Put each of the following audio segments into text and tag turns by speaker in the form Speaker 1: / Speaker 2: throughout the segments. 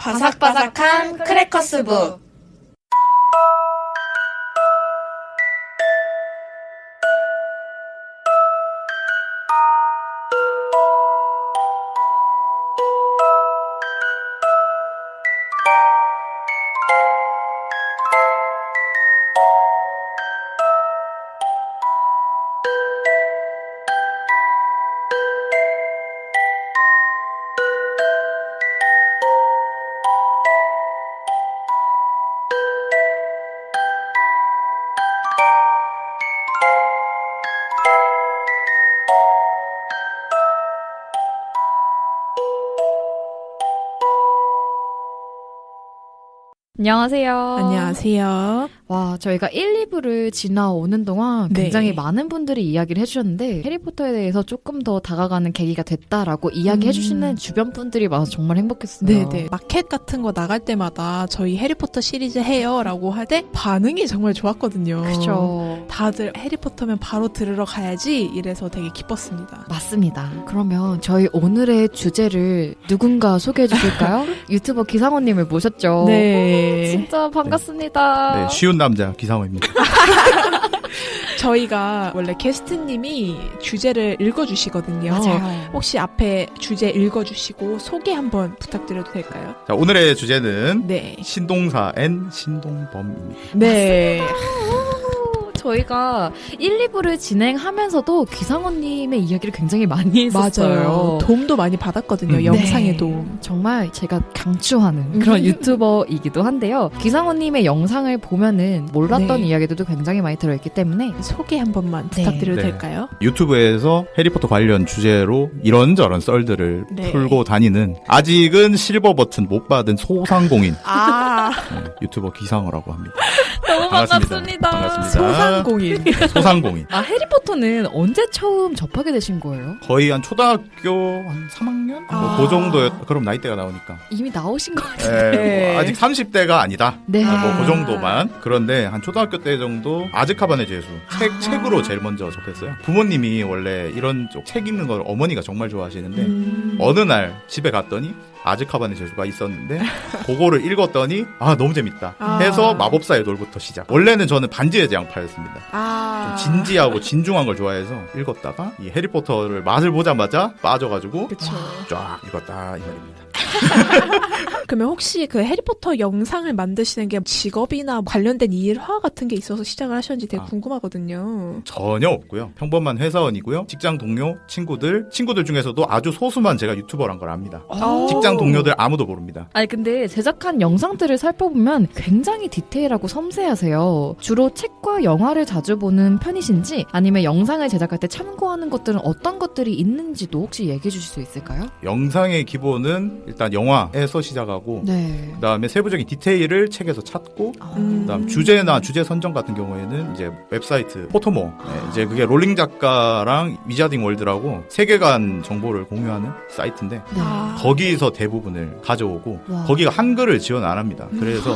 Speaker 1: 바삭바삭한 크래커스북.
Speaker 2: 안녕하세요.
Speaker 3: 안녕하세요.
Speaker 2: 와, 저희가 1, 2부를 지나오는 동안 굉장히 많은 분들이 이야기를 해주셨는데 해리포터에 대해서 조금 더 다가가는 계기가 됐다라고 이야기해주시는 주변 분들이 많아서 정말 행복했어요.
Speaker 3: 네네. 마켓 같은 거 나갈 때마다 저희 해리포터 시리즈 해요 라고 할 때 반응이 정말 좋았거든요.
Speaker 2: 그렇죠.
Speaker 3: 다들 해리포터면 바로 들으러 가야지 이래서 되게 기뻤습니다.
Speaker 2: 맞습니다. 그러면 저희 오늘의 주제를 누군가 소개해 주실까요? 유튜버 기상호님을 모셨죠.
Speaker 3: 네.
Speaker 2: 진짜 반갑습니다.
Speaker 4: 네, 쉬운 남자 기상호입니다.
Speaker 3: 저희가 원래 게스트님이 주제를 읽어주시거든요.
Speaker 2: 맞아요.
Speaker 3: 혹시 앞에 주제 읽어주시고 소개 한번 부탁드려도 될까요?
Speaker 4: 자, 오늘의 주제는
Speaker 3: 네.
Speaker 4: 신동사 N 신동범입니다.
Speaker 3: 네.
Speaker 2: 저희가 1, 2부를 진행하면서도 기상호님의 이야기를 굉장히 많이 했었어요.
Speaker 3: 맞아요. 도움도 많이 받았거든요. 영상의
Speaker 2: 네.
Speaker 3: 도움.
Speaker 2: 정말 제가 강추하는 그런 유튜버이기도 한데요. 기상호님의 영상을 보면은 몰랐던
Speaker 3: 네.
Speaker 2: 이야기들도 굉장히 많이 들어있기 때문에
Speaker 3: 소개 한 번만
Speaker 2: 네.
Speaker 3: 부탁드려도
Speaker 4: 네.
Speaker 3: 될까요?
Speaker 4: 유튜브에서 해리포터 관련 주제로 이런저런 썰들을
Speaker 3: 네.
Speaker 4: 풀고 다니는 아직은 실버 버튼 못 받은 소상공인
Speaker 3: 아,
Speaker 4: 네, 유튜버 기상호라고 합니다.
Speaker 2: 너무
Speaker 4: 반갑습니다. 반갑습니다.
Speaker 3: 소상공인.
Speaker 4: 소상공인.
Speaker 2: 아, 해리포터는 언제 처음 접하게 되신 거예요?
Speaker 4: 거의 한 초등학교 한 3학년?
Speaker 3: 아.
Speaker 4: 뭐 그 정도였, 그럼 나이대가 나오니까.
Speaker 2: 이미 나오신 것 같은데.
Speaker 4: 네, 뭐 아직 30대가 아니다.
Speaker 2: 네.
Speaker 4: 뭐 그 정도만. 그런데 한 초등학교 때 정도 아즈카반의 죄수 책으로 제일 먼저 접했어요. 부모님이 원래 이런 쪽 책 읽는 걸 어머니가 정말 좋아하시는데 어느 날 집에 갔더니 아즈카반의 죄수가 있었는데 그거를 읽었더니 아 너무 재밌다 해서 마법사의 돌부터 시작. 원래는 저는 반지의 제왕파였습니다. 좀 진지하고 진중한 걸 좋아해서 읽었다가 이 해리포터를 맛을 보자마자 빠져가지고
Speaker 3: 그쵸.
Speaker 4: 쫙 읽었다 이 말입니다.
Speaker 3: 그러면 혹시 그 해리포터 영상을 만드시는 게 직업이나 관련된 일화 같은 게 있어서 시작을 하셨는지 되게 궁금하거든요.
Speaker 4: 전혀 없고요. 평범한 회사원이고요. 직장 동료, 친구들 중에서도 아주 소수만 제가 유튜버란 걸 압니다. 직장 동료들 아무도 모릅니다.
Speaker 2: 아니 근데 제작한 영상들을 살펴보면 굉장히 디테일하고 섬세하세요. 주로 책과 영화를 자주 보는 편이신지 아니면 영상을 제작할 때 참고하는 것들은 어떤 것들이 있는지도 혹시 얘기해 주실 수 있을까요?
Speaker 4: 영상의 기본은 일단 영화에서 시작하고
Speaker 2: 네.
Speaker 4: 그다음에 세부적인 디테일을 책에서 찾고 그다음 주제나 주제 선정 같은 경우에는 이제 웹사이트 포토모 이제 그게 롤링 작가랑 위자딩 월드라고 세계관 정보를 공유하는 사이트인데
Speaker 2: 네.
Speaker 4: 거기서 대부분을 가져오고
Speaker 2: 와.
Speaker 4: 거기가 한글을 지원 안 합니다. 그래서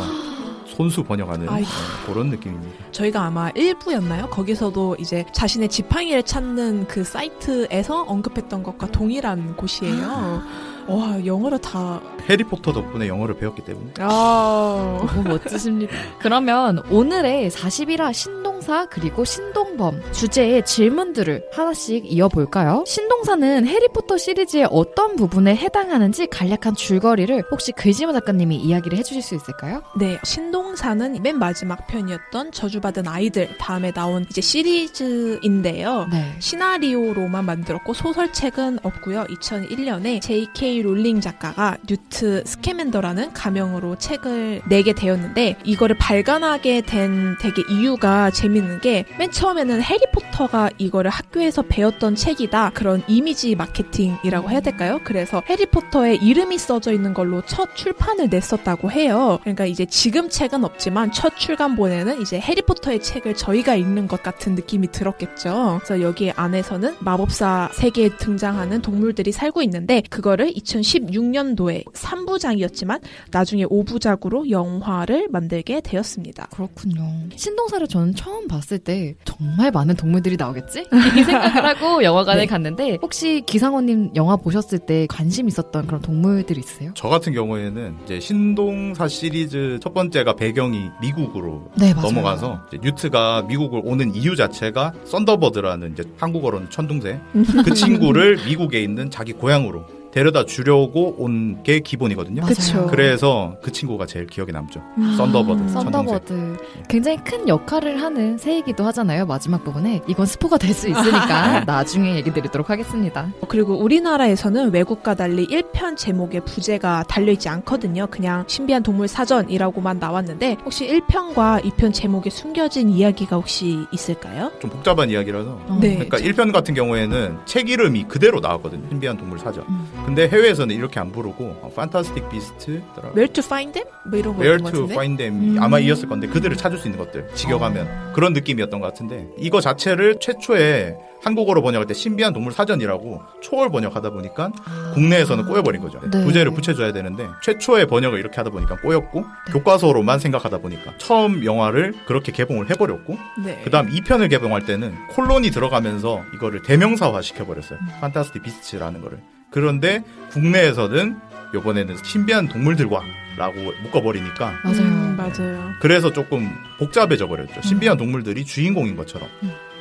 Speaker 4: 손수 번역하는
Speaker 3: 아이고.
Speaker 4: 그런 느낌입니다.
Speaker 3: 저희가 아마 1부였나요? 거기서도 이제 자신의 지팡이를 찾는 그 사이트에서 언급했던 것과 동일한 곳이에요. 와, 영어로 다.
Speaker 4: 해리포터 덕분에 영어를 배웠기 때문에
Speaker 2: 너무 멋지십니다. 그러면 오늘의 41화 신동사 그리고 신동범 주제의 질문들을 하나씩 이어볼까요? 신동사는 해리포터 시리즈의 어떤 부분에 해당하는지 간략한 줄거리를 혹시 글지모 작가님이 이야기를 해주실 수 있을까요?
Speaker 3: 네, 신동사는 맨 마지막 편이었던 저주받은 아이들 다음에 나온 이제 시리즈인데요.
Speaker 2: 네.
Speaker 3: 시나리오로만 만들었고 소설책은 없고요. 2001년에 J.K. 롤링 작가가 뉴트 스캐맨더라는 가명으로 책을 내게 되었는데 이거를 발간하게 된 되게 이유가 재밌는 게 맨 처음에는 해리포터가 이거를 학교에서 배웠던 책이다 그런 이미지 마케팅이라고 해야 될까요? 그래서 해리포터의 이름이 써져 있는 걸로 첫 출판을 냈었다고 해요. 그러니까 이제 지금 책은 필요는 없지만 첫 출간본에는 이제 해리포터의 책을 저희가 읽는 것 같은 느낌이 들었겠죠. 그래서 여기 안에서는 마법사 세계에 등장하는 동물들이 살고 있는데 그거를 2016년도에 3부작이었지만 나중에 5부작으로 영화를 만들게 되었습니다.
Speaker 2: 그렇군요. 신동사를 저는 처음 봤을 때 정말 많은 동물들이 나오겠지? 이 생각을 하고 영화관에
Speaker 3: 네.
Speaker 2: 갔는데 혹시 기상호님 영화 보셨을 때 관심 있었던 그런 동물들이 있으세요?
Speaker 4: 저 같은 경우에는 이제 신동사 시리즈 첫 번째가 배경이 미국으로
Speaker 2: 네, 맞아요.
Speaker 4: 넘어가서 이제 뉴트가 미국을 오는 이유 자체가 썬더버드라는 이제 한국어로는 천둥새 그 친구를 미국에 있는 자기 고향으로 데려다 주려고 온 게 기본이거든요.
Speaker 2: 맞아요.
Speaker 3: 그쵸.
Speaker 4: 그래서 그 친구가 제일 기억에 남죠. 썬더버드. 천둥새.
Speaker 2: 썬더버드 굉장히 큰 역할을 하는 새이기도 하잖아요. 마지막 부분에 이건 스포가 될 수 있으니까 나중에 얘기 드리도록 하겠습니다.
Speaker 3: 그리고 우리나라에서는 외국과 달리 1편 제목에 부제가 달려있지 않거든요. 그냥 신비한 동물 사전이라고만 나왔는데 혹시 1편과 2편 제목에 숨겨진 이야기가 혹시 있을까요?
Speaker 4: 좀 복잡한 이야기라서.
Speaker 3: 네.
Speaker 4: 그러니까 1편 같은 경우에는 책 이름이 그대로 나왔거든요. 신비한 동물 사전. 근데 해외에서는 이렇게 안 부르고 판타스틱 비스트,
Speaker 3: Where to find them? 뭐 이런
Speaker 4: Where
Speaker 3: 거였던 것
Speaker 4: to
Speaker 3: 같은데?
Speaker 4: find them 아마 이었을 건데 그들을 찾을 수 있는 것들 직역하면 그런 느낌이었던 것 같은데 이거 자체를 최초에 한국어로 번역할 때 신비한 동물 사전이라고 초월 번역하다 보니까 국내에서는 꼬여버린 거죠.
Speaker 2: 네.
Speaker 4: 부제를 붙여줘야 되는데 최초의 번역을 이렇게 하다 보니까 꼬였고 교과서로만 생각하다 보니까 처음 영화를 그렇게 개봉을 해버렸고
Speaker 3: 네.
Speaker 4: 그 다음 2편을 개봉할 때는 콜론이 들어가면서 이거를 대명사화 시켜버렸어요. 판타스틱 비스트라는 거를. 그런데 국내에서는 요번에는 신비한 동물들과 라고 묶어버리니까
Speaker 2: 맞아요.
Speaker 3: 맞아요.
Speaker 4: 그래서 조금 복잡해져 버렸죠. 신비한 동물들이 주인공인 것처럼.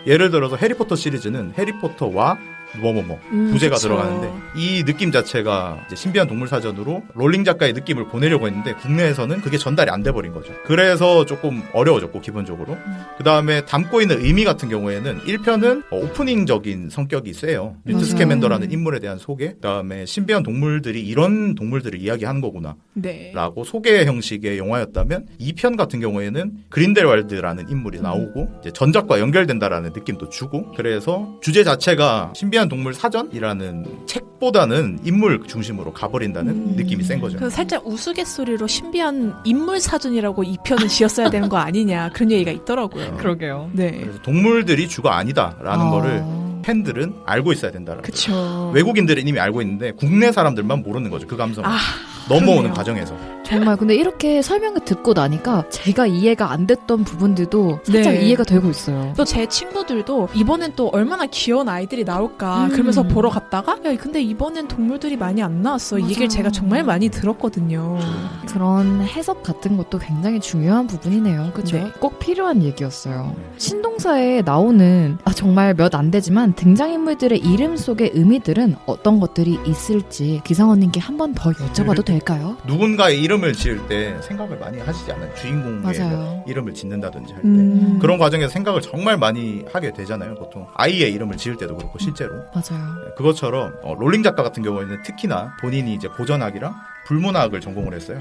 Speaker 4: 예를 들어서 해리포터 시리즈는 해리포터와 뭐뭐뭐 부제가
Speaker 3: 그쵸.
Speaker 4: 들어가는데 이 느낌 자체가 이제 신비한 동물 사전으로 롤링 작가의 느낌을 보내려고 했는데 국내에서는 그게 전달이 안 돼버린 거죠. 그래서 조금 어려워졌고 기본적으로. 그 다음에 담고 있는 의미 같은 경우에는 1편은 오프닝적인 성격이 세요. 뉴트
Speaker 2: 맞아요.
Speaker 4: 스캐맨더라는 인물에 대한 소개. 그 다음에 신비한 동물들이 이런 동물들을 이야기하는 거구나
Speaker 3: 네.
Speaker 4: 라고 소개 형식의 영화였다면 2편 같은 경우에는 그린델왈드라는 인물이 나오고 이제 전작과 연결된다라는 느낌도 주고 그래서 주제 자체가 신비한 동물 사전이라는 책보다는 인물 중심으로 가버린다는 느낌이 센 거죠.
Speaker 3: 그래서 살짝 우스갯소리로 신비한 인물 사전이라고 2편을 지었어야 되는 거 아니냐 그런 얘기가 있더라고요.
Speaker 2: 그러게요.
Speaker 3: 네.
Speaker 4: 그래서 동물들이 주가 아니다라는 거를 팬들은 알고 있어야 된다라는 거죠.
Speaker 3: 그쵸.
Speaker 4: 외국인들은 이미 알고 있는데 국내 사람들만 모르는 거죠. 그 감성을.
Speaker 3: 그러네요.
Speaker 4: 넘어오는 과정에서.
Speaker 2: 정말 근데 이렇게 설명을 듣고 나니까 제가 이해가 안 됐던 부분들도 살짝
Speaker 3: 네.
Speaker 2: 이해가 되고 있어요.
Speaker 3: 또 제 친구들도 이번엔 또 얼마나 귀여운 아이들이 나올까 그러면서 보러 갔다가 야 근데 이번엔 동물들이 많이 안 나왔어 이 얘기를
Speaker 2: 맞아.
Speaker 3: 제가 정말 많이 들었거든요.
Speaker 2: 그런 해석 같은 것도 굉장히 중요한 부분이네요. 그죠?
Speaker 3: 네.
Speaker 2: 꼭 필요한 얘기였어요. 신동사에 나오는 정말 몇 안 되지만 등장인물들의 이름 속의 의미들은 어떤 것들이 있을지 기상원님께 한 번 더 여쭤봐도 될까요?
Speaker 4: 누군가의 이름을 지을 때 생각을 많이 하시지 않아요? 주인공의
Speaker 2: 맞아요.
Speaker 4: 이름을 짓는다든지 할 때. 그런 과정에서 생각을 정말 많이 하게 되잖아요. 보통 아이의 이름을 지을 때도 그렇고 실제로.
Speaker 2: 맞아요.
Speaker 4: 그것처럼 롤링 작가 같은 경우에는 특히나 본인이 이제 고전학이랑 불문학을 전공을 했어요.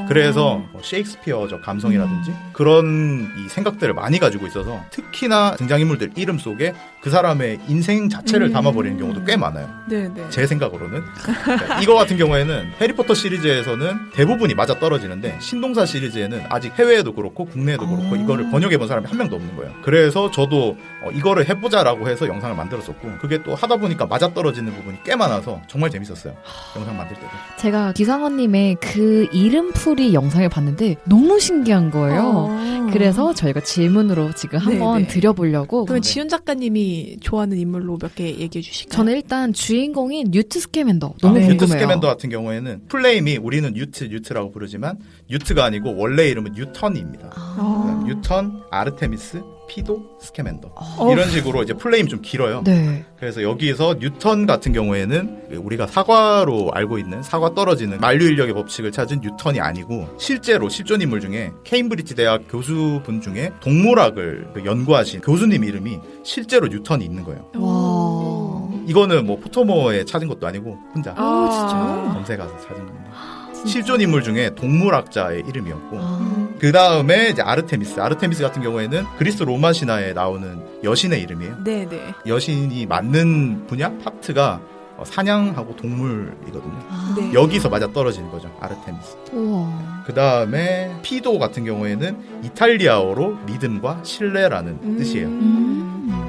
Speaker 4: 그래서 셰익스피어적 감성이라든지 그런 이 생각들을 많이 가지고 있어서 특히나 등장인물들 이름 속에 그 사람의 인생 자체를 담아버리는 경우도 꽤 많아요.
Speaker 3: 네네.
Speaker 4: 제 생각으로는. 그러니까 이거 같은 경우에는 해리포터 시리즈에서는 대부분이 맞아떨어지는데 신동사 시리즈에는 아직 해외에도 그렇고 국내에도 그렇고 이거를 번역해본 사람이 한 명도 없는 거예요. 그래서 저도 이거를 해보자라고 해서 영상을 만들었었고 그게 또 하다 보니까 맞아떨어지는 부분이 꽤 많아서 정말 재밌었어요. 영상 만들 때도.
Speaker 2: 제가 기상원님의 그 이름풀이 영상을 봤는데 너무 신기한 거예요. 그래서 저희가 질문으로 지금 한번
Speaker 3: 네네.
Speaker 2: 드려보려고.
Speaker 3: 그러면 지훈 작가님이 좋아하는 인물로 몇 개 얘기해 주실까요?
Speaker 2: 저는 일단 주인공인 뉴트 스캐맨더 너무
Speaker 3: 네.
Speaker 2: 궁금해요.
Speaker 4: 뉴트 스캐맨더 같은 경우에는 플레임이 우리는 뉴트라고 부르지만 뉴트가 아니고 원래 이름은 뉴턴입니다. 뉴턴, 아르테미스, 피도, 스캐맨더 이런 식으로 이제 플레임 좀 길어요.
Speaker 2: 네.
Speaker 4: 그래서 여기서 뉴턴 같은 경우에는 우리가 사과로 알고 있는 사과 떨어지는 만류인력의 법칙을 찾은 뉴턴이 아니고 실제로 실존 인물 중에 케임브리지 대학 교수분 중에 동물학을 연구하신 교수님 이름이 실제로 뉴턴이 있는 거예요.
Speaker 2: 와.
Speaker 4: 이거는 뭐 포토모어에 찾은 것도 아니고 혼자
Speaker 2: 진짜요?
Speaker 4: 검색해서 찾은 겁니다. 실존 인물 중에 동물학자의 이름이었고
Speaker 2: 아.
Speaker 4: 그 다음에 이제 아르테미스 같은 경우에는 그리스 로마 신화에 나오는 여신의 이름이에요.
Speaker 3: 네네.
Speaker 4: 여신이 맞는 분야 파트가 사냥하고 동물이거든요.
Speaker 3: 네.
Speaker 4: 여기서 맞아 떨어지는 거죠. 아르테미스.
Speaker 2: 우와.
Speaker 4: 그 다음에 피도 같은 경우에는 이탈리아어로 믿음과 신뢰라는 뜻이에요.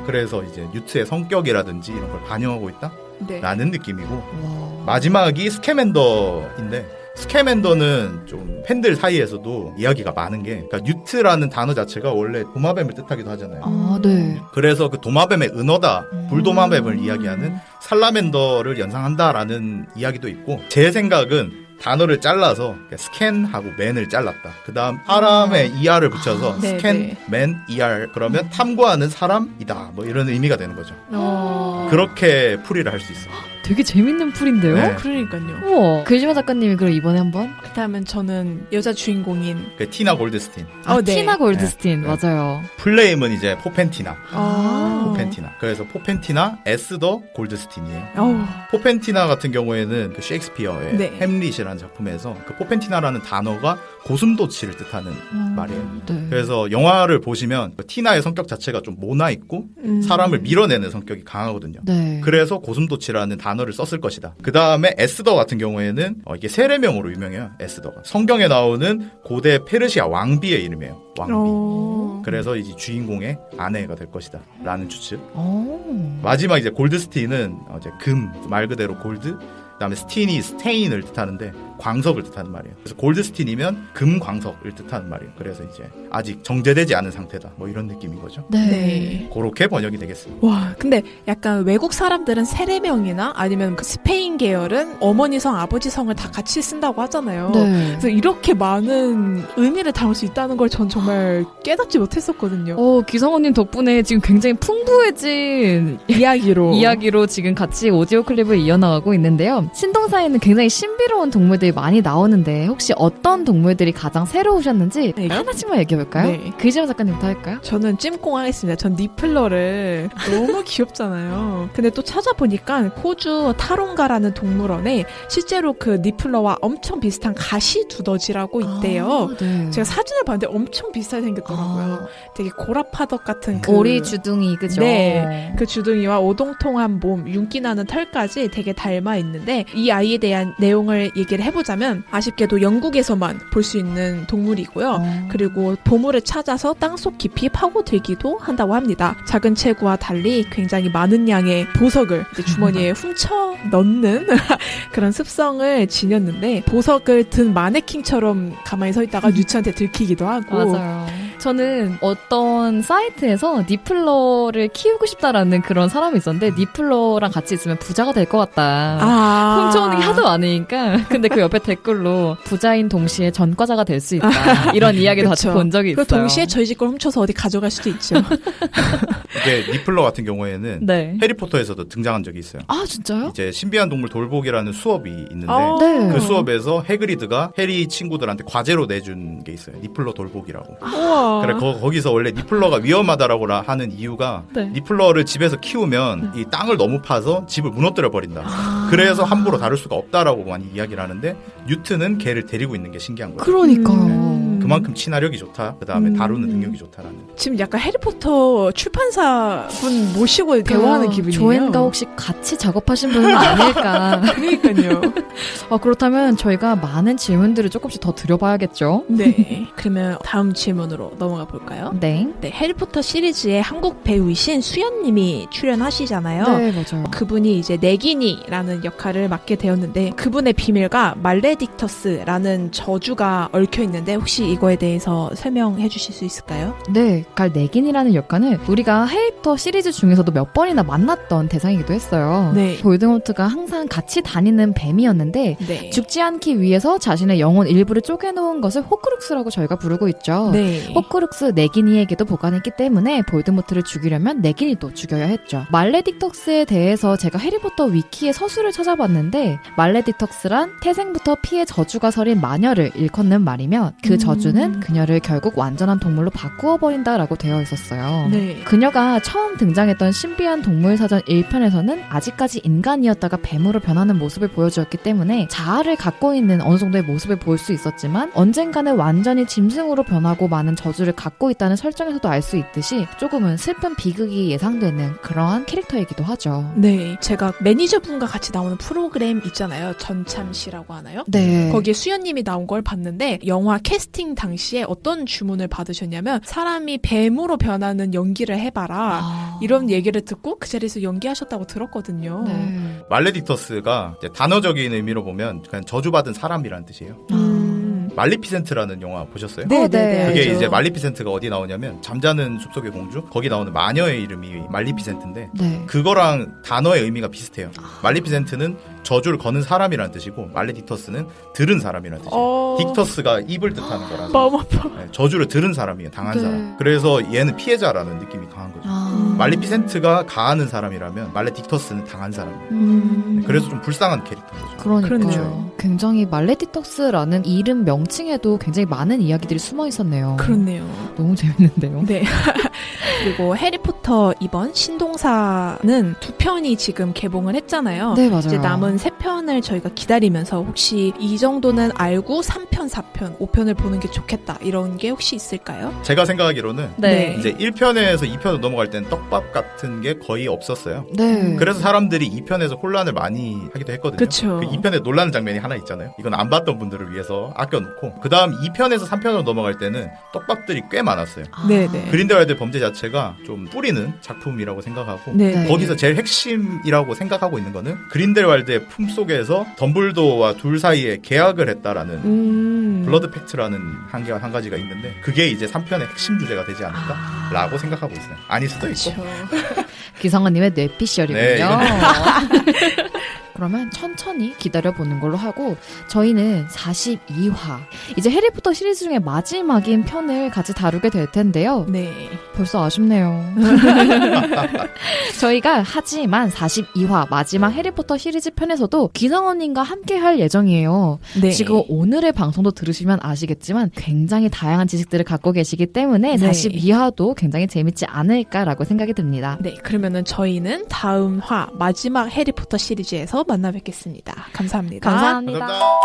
Speaker 4: 그래서 이제 뉴트의 성격이라든지 이런 걸 반영하고 있다라는
Speaker 3: 네.
Speaker 4: 느낌이고
Speaker 2: 와.
Speaker 4: 마지막이 스캐맨더인데 스캐맨더는 좀 팬들 사이에서도 이야기가 많은 게 그러니까 뉴트라는 단어 자체가 원래 도마뱀을 뜻하기도 하잖아요.
Speaker 2: 아, 네.
Speaker 4: 그래서 그 도마뱀의 은어다 불도마뱀을 이야기하는 살라멘더를 연상한다라는 이야기도 있고 제 생각은 단어를 잘라서 스캔하고 맨을 잘랐다. 그 다음 사람의 ER을 붙여서
Speaker 3: 네,
Speaker 4: 스캔,
Speaker 3: 네.
Speaker 4: 맨, ER 그러면 탐구하는 사람이다. 뭐 이런 의미가 되는 거죠.
Speaker 3: 어.
Speaker 4: 그렇게 풀이를 할 수 있어요.
Speaker 2: 되게 재밌는 풀인데요?
Speaker 4: 네.
Speaker 3: 그러니까요.
Speaker 2: 우와. 글지마 작가님이 그럼 이번에 한번?
Speaker 3: 그다음엔 저는 여자 주인공인
Speaker 4: 그 티나 골드스틴.
Speaker 2: 아,
Speaker 3: 네.
Speaker 2: 티나 골드스틴.
Speaker 4: 네.
Speaker 2: 맞아요.
Speaker 4: 풀네임은 이제 포펜티나.
Speaker 3: 아.
Speaker 4: 포펜티나. 그래서 포펜티나 에스더 골드스틴이에요.
Speaker 3: 어우.
Speaker 4: 포펜티나 같은 경우에는 그 셰익스피어의
Speaker 3: 네.
Speaker 4: 햄릿이라는 작품에서 그 포펜티나라는 단어가 고슴도치를 뜻하는 말이에요.
Speaker 2: 네.
Speaker 4: 그래서 영화를 보시면 그 티나의 성격 자체가 좀 모나 있고 사람을 밀어내는 성격이 강하거든요.
Speaker 2: 네.
Speaker 4: 그래서 고슴도치라는 단어를 썼을 것이다. 그 다음에 에스더 같은 경우에는 이게 세례명으로 유명해요. 에스더가. 성경에 나오는 고대 페르시아 왕비의 이름이에요. 왕비.
Speaker 3: 어.
Speaker 4: 그래서 이제 주인공의 아내가 될 것이다. 라는 추측.
Speaker 2: 오.
Speaker 4: 마지막 이제 골드스틴은 이제 금, 말 그대로 골드. 그다음에 스틴이 스테인을 뜻하는데 광석을 뜻하는 말이에요. 그래서 골드스틴이면 금광석을 뜻하는 말이에요. 그래서 이제 아직 정제되지 않은 상태다. 뭐 이런 느낌인 거죠.
Speaker 2: 네.
Speaker 3: 네.
Speaker 4: 그렇게 번역이 되겠습니다.
Speaker 3: 와, 근데 약간 외국 사람들은 세례명이나 아니면 그 스페인 계열은 어머니 성, 아버지 성을 다 같이 쓴다고 하잖아요.
Speaker 2: 네.
Speaker 3: 그래서 이렇게 많은 의미를 담을 수 있다는 걸 전 정말 깨닫지 못했었거든요.
Speaker 2: 기성호님 덕분에 지금 굉장히 풍부해진 이야기로 지금 같이 오디오 클립을 이어나가고 있는데요. 신동사에는 굉장히 신비로운 동물들이 많이 나오는데 혹시 어떤 동물들이 가장 새로우셨는지
Speaker 3: 네.
Speaker 2: 하나씩만 얘기해볼까요?
Speaker 3: 네.
Speaker 2: 글지마 작가님부터 할까요?
Speaker 3: 저는 찜꽁 하겠습니다. 전 니플러를 너무 귀엽잖아요. 근데 또 찾아보니까 호주 타롱가라는 동물원에 실제로 그 니플러와 엄청 비슷한 가시 두더지라고 있대요.
Speaker 2: 아, 네.
Speaker 3: 제가 사진을 봤는데 엄청 비슷하게 생겼더라고요. 되게 고라파덕 같은 그
Speaker 2: 오리 주둥이 그죠?
Speaker 3: 네. 그 주둥이와 오동통한 몸, 윤기 나는 털까지 되게 닮아 있는데 이 아이에 대한 내용을 얘기를 해보자면 아쉽게도 영국에서만 볼 수 있는 동물이고요. 그리고 보물을 찾아서 땅속 깊이 파고들기도 한다고 합니다. 작은 체구와 달리 굉장히 많은 양의 보석을 이제 주머니에 훔쳐 넣는 그런 습성을 지녔는데 보석을 든 마네킹처럼 가만히 서 있다가 뉴트한테 들키기도 하고
Speaker 2: 맞아요. 저는 어떤 사이트에서 니플러를 키우고 싶다라는 그런 사람이 있었는데 니플러랑 같이 있으면 부자가 될 것 같다. 훔쳐오는 게 하도 많으니까. 근데 그 옆에 댓글로 부자인 동시에 전과자가 될 수 있다. 이런 이야기도 같이 본 적이 있어요.
Speaker 3: 그 동시에 저희 집 걸 훔쳐서 어디 가져갈 수도 있죠.
Speaker 4: 이게 니플러 같은 경우에는
Speaker 2: 네.
Speaker 4: 해리포터에서도 등장한 적이 있어요.
Speaker 2: 아 진짜요?
Speaker 4: 이제 신비한 동물 돌보기라는 수업이 있는데
Speaker 2: 네.
Speaker 4: 그 수업에서 해그리드가 해리 친구들한테 과제로 내준 게 있어요. 니플러 돌보기라고.
Speaker 3: 우와.
Speaker 4: 그래 거기서 원래 니플러가 위험하다라고 하는 이유가
Speaker 2: 네.
Speaker 4: 니플러를 집에서 키우면 이 땅을 너무 파서 집을 무너뜨려 버린다. 그래서 함부로 다룰 수가 없다라고 많이 이야기를 하는데 뉴트는 걔를 데리고 있는 게 신기한 거예요.
Speaker 2: 그러니까요.
Speaker 4: 그만큼 친화력이 좋다. 그 다음에 다루는 능력이 좋다라는.
Speaker 3: 지금 약간 해리포터 출판사분 모시고 대화하는 기분이에요.
Speaker 2: 조앤과 혹시 같이 작업하신 분은 아닐까.
Speaker 3: 그러니까요.
Speaker 2: 그렇다면 저희가 많은 질문들을 조금씩 더 드려봐야겠죠?
Speaker 3: 네. 그러면 다음 질문으로 넘어가 볼까요?
Speaker 2: 네.
Speaker 3: 네, 해리포터 시리즈의 한국 배우이신 수연님이 출연하시잖아요.
Speaker 2: 네, 맞아요.
Speaker 3: 그분이 이제 네기니라는 역할을 맡게 되었는데 그분의 비밀과 말레딕터스라는 저주가 얽혀 있는데 혹시 이거에 대해서 설명해 주실 수 있을까요?
Speaker 2: 네, 갈네긴이라는 역할은 우리가 해리포터 시리즈 중에서도 몇 번이나 만났던 대상이기도 했어요.
Speaker 3: 네.
Speaker 2: 볼드모트가 항상 같이 다니는 뱀이었는데
Speaker 3: 네.
Speaker 2: 죽지 않기 위해서 자신의 영혼 일부를 쪼개놓은 것을 호크룩스라고 저희가 부르고 있죠.
Speaker 3: 네.
Speaker 2: 호크룩스 네기니에게도 보관했기 때문에 볼드모트를 죽이려면 네기니도 죽여야 했죠. 말레딕터스에 대해서 제가 해리포터 위키의 서술을 찾아봤는데 말레딕터스란 태생부터 피에 저주가 서린 마녀를 일컫는 말이며 그 저주 저주는 그녀를 결국 완전한 동물로 바꾸어 버린다라고 되어 있었어요.
Speaker 3: 네.
Speaker 2: 그녀가 처음 등장했던 신비한 동물사전 1편에서는 아직까지 인간이었다가 뱀으로 변하는 모습을 보여주었기 때문에 자아를 갖고 있는 어느 정도의 모습을 보일 수 있었지만 언젠가는 완전히 짐승으로 변하고 많은 저주를 갖고 있다는 설정에서도 알 수 있듯이 조금은 슬픈 비극이 예상되는 그러한 캐릭터이기도 하죠.
Speaker 3: 네. 제가 매니저분과 같이 나오는 프로그램 있잖아요. 전참시라고 하나요?
Speaker 2: 네.
Speaker 3: 거기에 수연님이 나온 걸 봤는데 영화 캐스팅 당시에 어떤 주문을 받으셨냐면 사람이 뱀으로 변하는 연기를 해봐라 이런 얘기를 듣고 그 자리에서 연기하셨다고 들었거든요.
Speaker 2: 네.
Speaker 4: 말레디터스가 이제 단어적인 의미로 보면 그냥 저주받은 사람이라는 뜻이에요. 말리피센트라는 영화 보셨어요?
Speaker 3: 네,
Speaker 2: 네,
Speaker 4: 그게
Speaker 3: 알죠.
Speaker 4: 이제 말리피센트가 어디 나오냐면 잠자는 숲속의 공주 거기 나오는 마녀의 이름이 말리피센트인데
Speaker 2: 네.
Speaker 4: 그거랑 단어의 의미가 비슷해요. 말리피센트는 저주를 거는 사람이라는 뜻이고 말레디터스는 들은 사람이라는 뜻이에요. 딕터스가 입을 뜻하는 거라서
Speaker 3: 마음 아파.
Speaker 4: 네, 저주를 들은 사람이에요. 당한
Speaker 2: 네.
Speaker 4: 사람. 그래서 얘는 피해자라는 느낌이 강한 거죠. 말리피센트가 가하는 사람이라면 말레딕터스는 당한 사람이에요. 네, 그래서 좀 불쌍한 캐릭터인 거죠.
Speaker 2: 그러니까요.
Speaker 3: 그렇죠.
Speaker 2: 굉장히 말레디터스라는 이름 명칭에도 굉장히 많은 이야기들이 숨어 있었네요.
Speaker 3: 그렇네요.
Speaker 2: 너무 재밌는데요.
Speaker 3: 네. 그리고 해리포터 이번 신동사는 2편이 지금 개봉을 했잖아요.
Speaker 2: 네, 맞아요.
Speaker 3: 이제 남은 3편을 저희가 기다리면서 혹시 이 정도는 알고 3편, 4편, 5편을 보는 게 좋겠다 이런 게 혹시 있을까요?
Speaker 4: 제가 생각하기로는
Speaker 3: 네.
Speaker 4: 이제 1편에서 2편으로 넘어갈 때는 떡밥 같은 게 거의 없었어요.
Speaker 2: 네.
Speaker 4: 그래서 사람들이 2편에서 혼란을 많이 하기도 했거든요.
Speaker 3: 그쵸.
Speaker 4: 그 2편에 놀라는 장면이 하나 있잖아요. 이건 안 봤던 분들을 위해서 아껴놓고 그 다음 2편에서 3편으로 넘어갈 때는 떡밥들이 꽤 많았어요.
Speaker 3: 네네.
Speaker 4: 그린델왈드 범죄 자체가 좀 뿌리는 작품이라고 생각하고
Speaker 3: 네.
Speaker 2: 네.
Speaker 4: 거기서 제일 핵심이라고 생각하고 있는 거는 그린델왈드의 품속에서 덤블도어와 둘 사이에 계약을 했다라는 블러드 팩트라는 한 가지가 있는데 그게 이제 3편의 핵심 주제가 되지 않을까라고 생각하고 있어요. 아닐 수도 있고.
Speaker 2: 기성아님의 뇌피셜이군요.
Speaker 4: 네,
Speaker 2: 그러면 천천히 기다려보는 걸로 하고 저희는 42화 이제 해리포터 시리즈 중에 마지막인 편을 같이 다루게 될 텐데요.
Speaker 3: 네.
Speaker 2: 벌써 아쉽네요. 저희가 하지만 42화 마지막 해리포터 시리즈 편에서도 기성언님과 함께 할 예정이에요.
Speaker 3: 네.
Speaker 2: 지금 오늘의 방송도 들으시면 아시겠지만 굉장히 다양한 지식들을 갖고 계시기 때문에
Speaker 3: 네.
Speaker 2: 42화도 굉장히 재밌지 않을까라고 생각이 듭니다.
Speaker 3: 네, 그러면은 저희는 다음 화 마지막 해리포터 시리즈에서 만나 뵙겠습니다. 감사합니다.
Speaker 2: 감사합니다.
Speaker 4: 감사합니다.